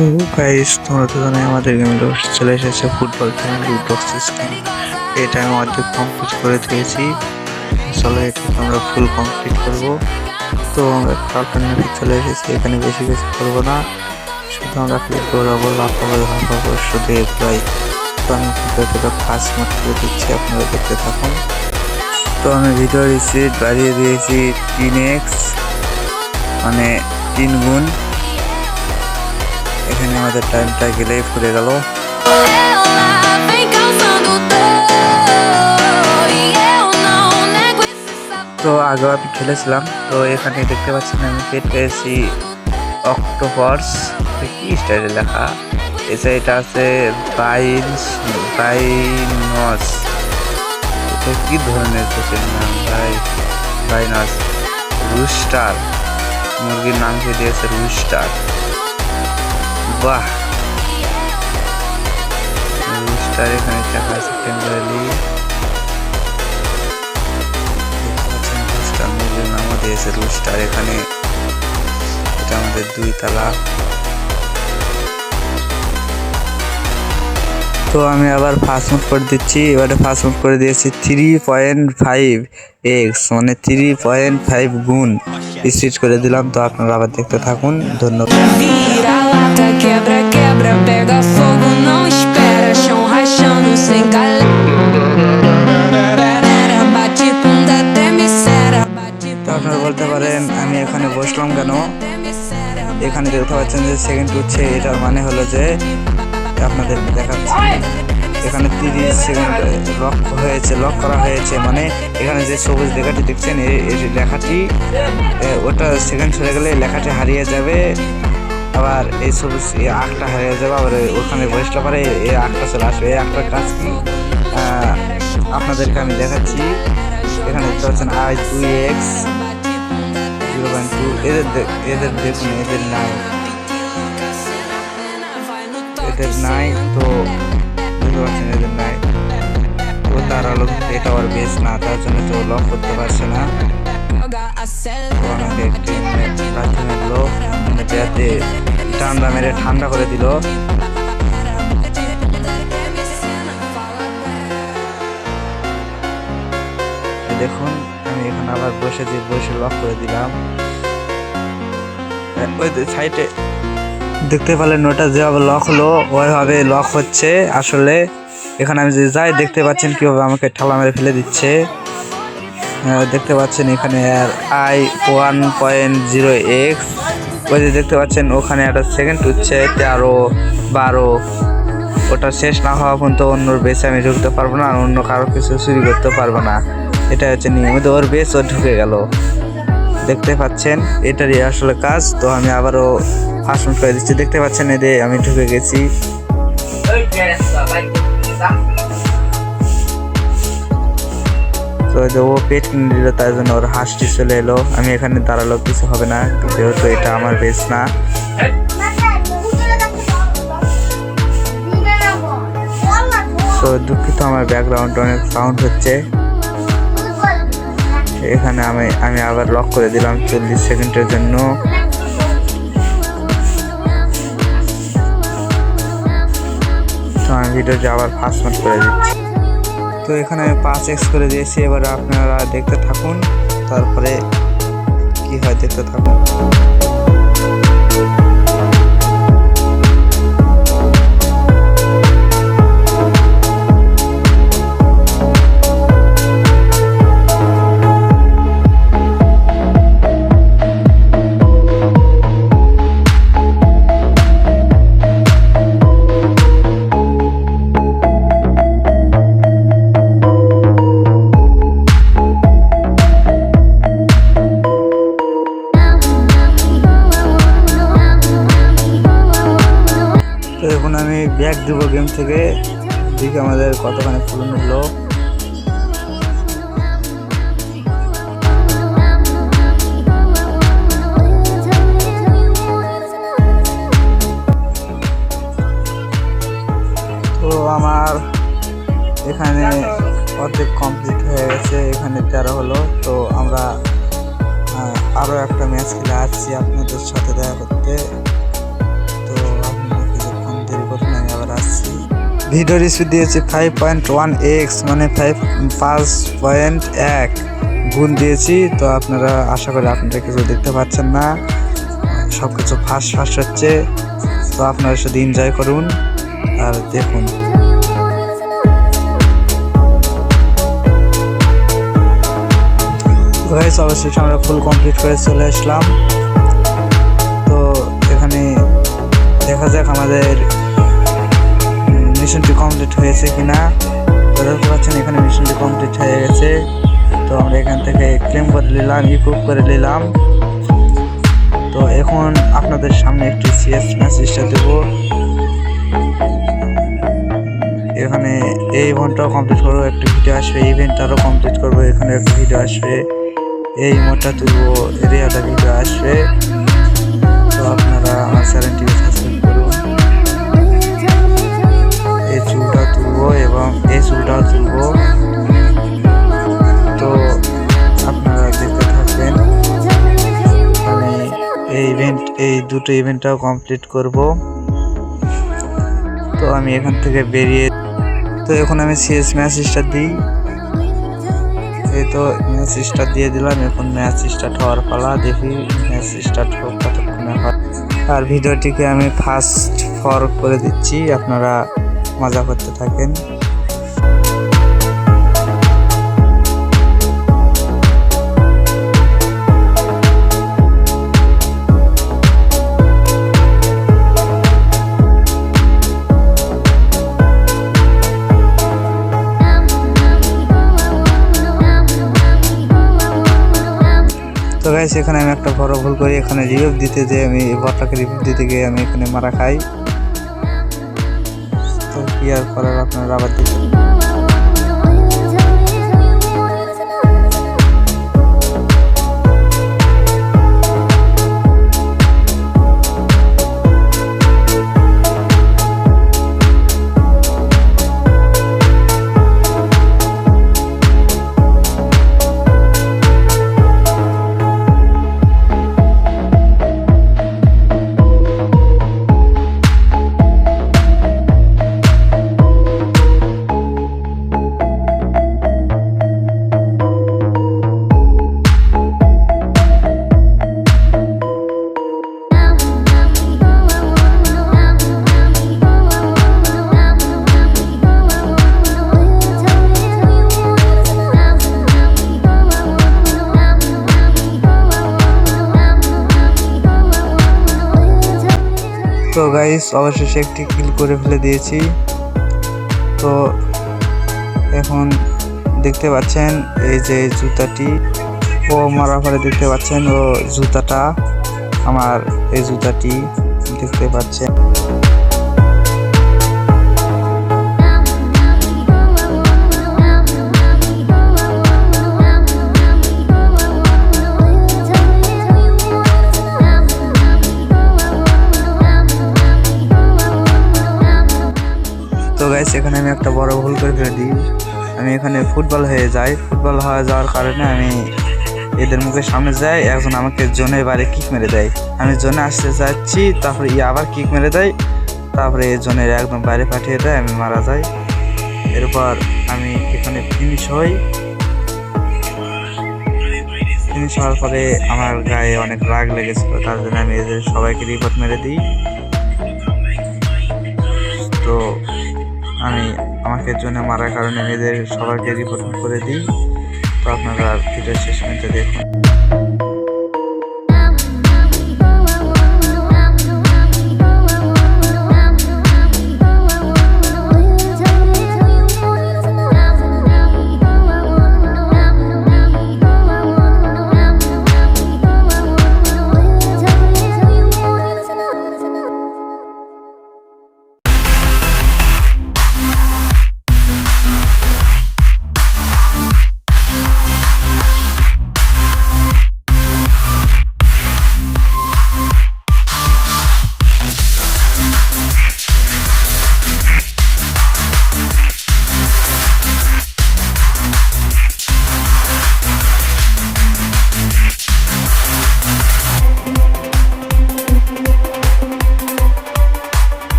ও guys, তোমরা তো জানো আমাদের গেমে চলে এসেছে ফুটবল ফ্যামিলি বক্স সিস্টেম। এটা আমি অর্ধেক কমপ্লিট করে দিয়েছি। চলো এটা আমরা ফুল কমপ্লিট করব। তো আমরা কার্টুনে চলে এসেছি, এখানে বেশি কিছু করবো না, শুধু আমরা ক্লিক করবো লাফাবো শুধু এগুলাই। তো আমি ভিডিওটা ফাস্ট মোড করে দিচ্ছি, আপনারা দেখতে থাকুন। তো আমি ভিডিও রিসিট বাড়িয়ে দিয়েছি 3x, মানে 3 গুণ। এখানে আমাদের টাইমটা গেলেই ফুরে গেল। তো আগে আমি খেলেছিলাম, তো এখানে দেখতে পাচ্ছেন আমি পেট পেয়েছি অক্টোপাস, কি স্টাইলে লেখা এসে, এটা আছে বাইনস, এটা কি ধরনের কোচের নাম ভাই? বাইনস রুস্টার, মুরগির নাম খেয়ে দিয়েছে রুস্টার। বাহ, রুস্টার এখানে লেখা আছে টেম্পোরারি। রুস্টার মুরগির নামও দিয়েছে রুস্টার। এখানে এটা আমাদের 2 তলা। তো আমি আবার ফাস্ট মুভ করে দিচ্ছি, এবারে ফাস্ট মুভ করে দিয়েছি 3.5x, মানে 3.5 গুণ স্পিড করে দিলাম। তো আপনারা আবার দেখতে থাকুন, ধন্যবাদ। আপনারা বলতে পারেন আমি এখানে বসলাম কেন? এখানে দেখতে পাচ্ছেন যে সেকেন্ড উঠছে, এটার মানে হলো যে আপনাদের দেখাচ্ছি এখানে 30 সেকেন্ড লক করা হয়েছে, মানে এখানে যে সবুজ লেখাটি দেখছেন এই লেখাটি, ওটা সেকেন্ড চলে গেলে লেখাটি হারিয়ে যাবে, আবার এই সবুজ এই আঁকটা হারিয়ে যাবে, আবার ওখানে বসলে পরে এই আঁকটা চলে আসবে। এই আঁকটার কাজ কি আপনাদেরকে আমি দেখাচ্ছি। এখানে দেখতে পাচ্ছেন I2X 0.2, এদের দেখুন, এদের নাই, তো বুঝতে পারছেন এদের নাই। তো তার আলো এটা আবার বেশ না, তার জন্য তো লক করতে পারছে না। তো আমাকে একটি প্রার্থী মেরলো, যাতে ঠান্ডা মেরে ঠান্ডা করে দিল। দেখুন আমি এখানে আবার বসে লক করে দিলাম। ওই সাইডে দেখতে পেলেন ওটা যেভাবে লক হলো ওইভাবে লক হচ্ছে। আসলে এখানে আমি যে যাই দেখতে পাচ্ছেন কিভাবে আমাকে ঠালা মেরে ফেলে দিচ্ছে। দেখতে পাচ্ছেন এখানে I1.0x, ওই যে দেখতে পাচ্ছেন ওখানে একটা সেকেন্ড উঠছে 13, 12। ওটা শেষ না হওয়া পর্যন্ত অন্যর বেসে আমি ঢুকতে পারবো না, আর অন্য কারো কিছু চুরি করতে পারবো না। এটা হচ্ছে নিয়ম। ওর বেস ও ঢুকে গেল, দেখতে পাচ্ছেন এটারই আসলে কাজ। তো আমি আবারও ফাস্ট মুভ করে দিচ্ছি, দেখতে পাচ্ছেন এদের আমি ঢুকে গেছি। তো ও পেট কিনে দিল, তার জন্য ওর হাঁসটি চলে এলো। আমি এখানে দাঁড়ালো কিছু হবে না, যেহেতু এটা আমার বেস না। তো দুঃখিত, আমার ব্যাকগ্রাউন্ড অনেক সাউন্ড হচ্ছে। এখানে আমি আবার লক করে দিলাম 40 সেকেন্ডের জন্য। তো আমি ভিডিওটি আবার ফাস্ট মোড করে দিচ্ছি। তো এখানে আমি 5x করে দিয়েছি, এবার আপনারা দেখতে থাকুন, তারপরে কি হয় দেখতে থাকুন। তো এখন আমি ব্যাক দেব গেম থেকে, দেখি আমাদের কতখানি ফুল নিল। তো আমার এখানে অর্ধেক কমপ্লিট হয়ে গেছে, এখানে 13 হলো। তো আমরা আরও একটা ম্যাচ খেলে আসছি আপনাদের সাথে দেখা করতে। তো ভিডিওর স্পিড দিয়েছি 5.1x, মানে 5.1 গুণ দিয়েছি। তো আপনারা আশা করি আপনারা কিছু দেখতে পাচ্ছেন না, সব কিছু ফাস্ট হচ্ছে। তো আপনারা শুধু এনজয় করুন আর দেখুন। অবশ্যই আমরা ফুল কমপ্লিট করে চলে আসলাম। তো এখানে দেখা যাক আমাদের মিশনটি কমপ্লিট হয়েছে কিনা। তো দেখতে পাচ্ছেন এখানে মিশনটি কমপ্লিট হয়ে গেছে। তো আমরা এখান থেকে ক্লেম করে নিলাম, ইকুইপ করে নিলাম। তো এখন আপনাদের সামনে একটি সিএস মেসেজটা দেব। এখানে এই ইভেন্টটাও কমপ্লিট করবো, একটি ভিডিও আসবে, ইভেন্টটারও কমপ্লিট করবো, এখানে একটা ভিডিও আসবে, এই ইমোটটা তুলবো, এরিয়াটা ভিডিও আসবে। তো আপনারা আমার চ্যানেলটিকে সাবস্ক্রাইব করুন। এই চুলটা তুলবো এবং এই চুলটাও তুলবো। তো আপনারা দেখতে থাকবেন। আমি এই দুটো ইভেন্টটাও কমপ্লিট করব। তো আমি এখান থেকে বেরিয়ে, তো এখন আমি সিএস ম্যাচ স্টার্ট দিই। এই তো ম্যাচ স্টার্ট দিয়ে দিলাম। এখন ম্যাচ স্টার্ট হওয়ার পালা, দেখি ম্যাচ স্টার্ট হোক কতক্ষণে হয়। আর ভিডিওটিকে আমি ফাস্ট ফরওয়ার্ড করে দিচ্ছি, আপনারা মজা করতে থাকেন। তো গাইস এখানে আমি একটা বড় ভুল করি, এখানে রিভিউ দিতে যে আমি বটটাকে রিভিউ দিতে গিয়ে আমি এখানে মারা খাই। তো কি আর করার, আপনারা আবার দেখুন। তো গাইস অবশেষে একটি কিল করে ফেলে দিয়েছি। তো এখন দেখতে পাচ্ছেন এই যে জুতাটি, ও মারার পরে দেখতে পাচ্ছেন ও জুতাটা আমার, এই জুতাটি দেখতে পাচ্ছেন। তো গাইস এখানে আমি একটা বড় ভুল করে ফেলে দিই, আমি এখানে ফুটবল হয়ে যাই। ফুটবল হয়ে যাওয়ার কারণে আমি এদের মুখের সামনে যাই, একজন আমাকে জোনের বাইরে কিক মেরে দেয়। আমি জোনে আসতে যাচ্ছি, তারপরে আবার কিক মেরে দেয়, তারপরে জোনের একদম বাইরে পাঠিয়ে দেয়, আমি মারা যাই। এরপর আমি এখানে ফিনিশ হই। ফিনিশ হওয়ার পরে আমার গায়ে অনেক রাগ লেগেছিল, তার জন্য আমি এদের সবাইকে রিপোর্ট মেরে দিই। তো আমি আমাকে জন্য মারার কারণে এদের সবাইকে রিপোর্ট করে দিই। তো আপনারা ভিডিও শেষ পর্যন্ত দেখুন।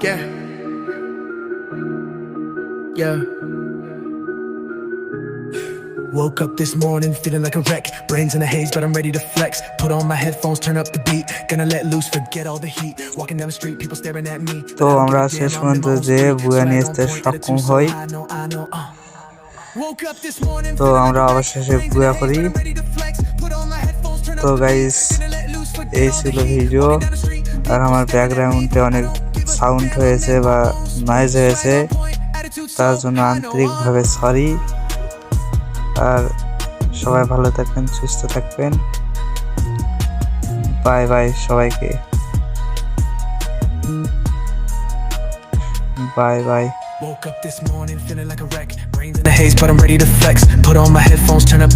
Yeah. Yeah. Woke up this morning feeling like a wreck. Brains in a haze, but I'm ready to flex. Put on my headphones, turn up the beat. Gonna let loose, forget all the heat. Walking down the street, people staring at me. তো আমরা শেষ পর্যন্ত যে বুয়া নিয়ে আসতে সক্ষম হই। তো আমরা অবশেষে বুয়া করি। তো গাইস, এই ছিল ভিডিও। আর আমার ব্যাকগ্রাউন্ডে অনেক সাউন্ড হয়েছে বা নয়েজ হয়েছে, তার জন্য আন্তরিকভাবে সরি। আর সবাই ভালো থাকবেন, সুস্থ থাকবেন। বাই বাই সবাইকে, bye bye. Woke up this morning feeling like a wreck. Brains in a haze, but I'm ready to flex. Put on my headphones, turn up the